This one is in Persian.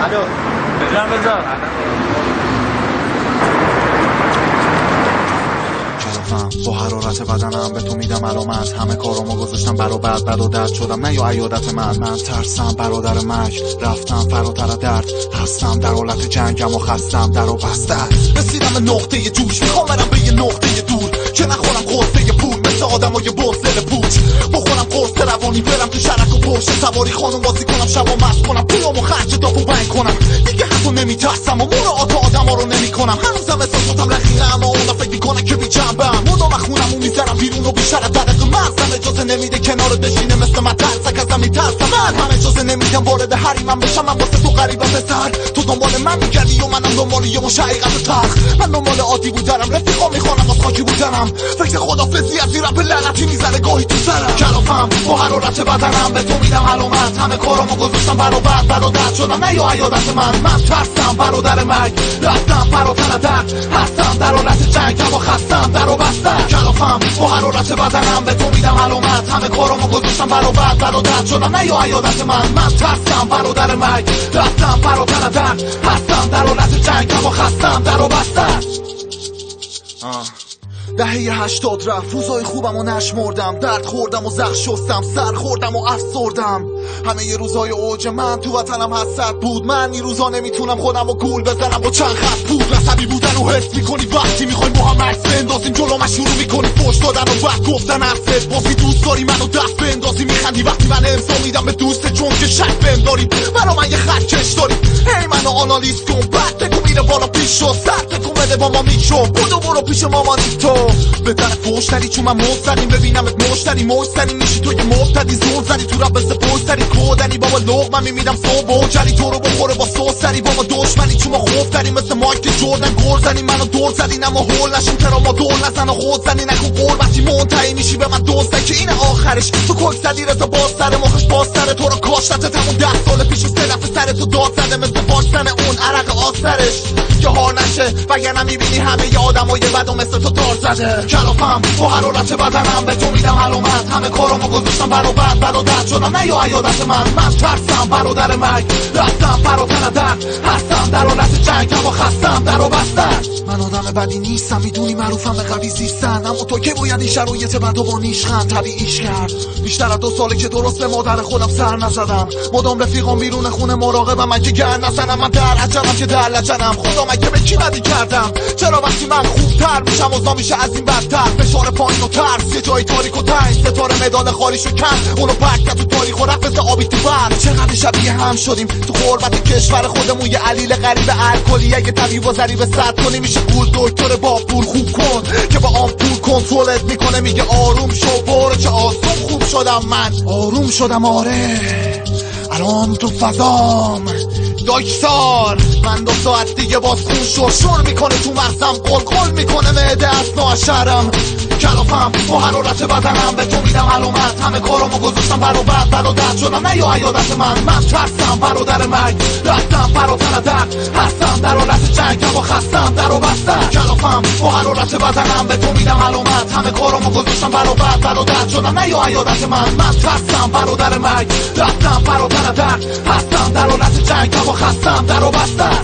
الو بزن بزن با حرارت بدنم به تو میدم علامت، همه کارامو گذاشتم برا بد و درد شدم نه یا عیادت من ترسم برادر مرگ، رفتم فراتر درد، هستم در حالت جنگم و خستم در و بسته. رسیدم به نقطه جوش، میخوام برم به یه نقطه دور که نخورم قرصه پول مثل آدمای بزدل پوچ، بخورم قرص روانی برم تو شرک و پشت سواری خانم بازی کنم شب و مست کنم پولامو خرج داپو بنگ کنم دیگه حتی نمیترسم و مراعات آدما رو نمیکنم. هنوزم احساساتم رقیقه اما اونا فکر میکنه که بی جنبم مدام خونمو میذارم بیرون و بیشتر از درق مغزم اجازه نمیده کنار بشینه مثل من ترسک ازم میترسم من هم اجازه نمیدم وارد حریمم بشم. من واسه تو غریبم پسر تو دنبال من میگردی و منم دنبال یه مش حقیقت تلخ. من دنبال عادی بودنم رفیقا میخوانم از خاکی بودنم فکر خدافظی از این رپ لعنتی میزنه گاهی تو سرم کلافم با حرارت بدنم به تو میدم علامت، همه کارامو گذاشتم برا بد و درد شدم نه یا عیادت من ترسم برادر مرگ، رفتم فراتر درد، هستم در حالت جنگم و خستم در و بستم کلافم با حرارت بدنم به تو میدم علامت، همه کارامو گذاشتم برا بد و درد شدم نه یا عیادت من ترسم برادر مرگ، رفتم فراتر درد، هستم در حالت جنگم و خستم در و بستم. دهه 80 رفت، روزای خوبم و نشمردم، درد خوردم و زخم شستم، سر خوردم و افسردم. همه ی روزای اوج من تو وطنم حسرت بود، من این روزا نمیتونم خودم و گول بزنم با چند خط بود. عصبی بودن و حس میکنی وقتی میخوای با هم عکس بندازیم جلوم شروع میکنی فوش دادن و بعد گفتن حرفت بازی دوست داری منو دست بندازی، میخندی وقتی من امضا میدم به دوست چون که شک بهم داری برا من یه خط کش داری. هی منو آنالیز کن بعد بگو میره بالا پیش شو سر تکون بده با ما میشو بودو برو پیش مامانی تو به طرف فوشتری چون من مستریم ببینمت مشتری مستری میشی تو یه مبتدی زور زدی تو رب سپوستری کودنی بابا لغ من میمیدم صبح و جری تو رو بخوره با سوستری بابا دشمنی چون ما خوفتری مثل مایک جوردن گور زنی منو دور زدین اما هول نشیم ترا ما دور نزن و خود زنی نکن قربتی منتهی میشی به من دوسته که این آخرش تو کل زدی رضا باز سر مخش باز سر تو رو کاشتت همون 10 سال پیش و 3 دفعه سر تو داد زده مثل واکسن اون عرق آسترش که هار نشه وگرنه میبینی همه ی آدمای بد و مثل تو دار زده کلافم با حرارت بدنم به تو میدم علامت، همه کارامو گذاشتم برا بد و درد شدم نه یا عیادت من ترسم برادر مرگ، رفتم فراتر درد، هستم در حالت جنگم و خستم در و بستم. من آدم بدی نیستم میدونی معروفم به قوی زیستن، اما تو که باید این شرایط بد و با نیشخند طبیعیش کرد. بیشتر از 2 ساله که درست به مادر خودم سر نزدم، مدام رفیقام بیرون خونه مراقبم من که گر نزنم. من در عجلم که در لجنم، خدا مگه به کی بدی کردم؟ چرا وقتی من خوبتر میشم اوضاع میشه از این بدتر؟ فشار پایین و ترس یه جای تاریک و تنگ، ستاره مدال خالیشو کم اونو پرک کرد تو تاریخ و رفت مثل آبی تو بر. چقدر شبیه هم شدیم تو غربت کشور خودمون، یه علیل غریب الکلی اگه طبیب و ضریب صد کنی میشه گول دکتر با پول خوب کن که با آمپول کنترلت میکنه میگه آروم شو برو چه آسون خوب شدم. من آروم شدم آره الان تو فضام داکسار من 2 ساعت دیگه باز خون شور میکنه تو مغزم قلقل میکنه معده اصلا شرم کلافم با حرارت بدنم به تو میدم علامت، همه کارامو گذاشتم برا بد و درد شدم نه یا عیادت من ترسم برادر مرگ، رفتم فراتر درد، هستم در حالت جنگم و خستم در و بستم کلافم با حرارت بدنم به تو میدم علامت، همه کارامو گذاشتم برا بد و درد شدم نه یا عیادت من ترسم برادر مرگ، رفتم فراتر درد، هستم در حالت جنگم و خستم در و بستم.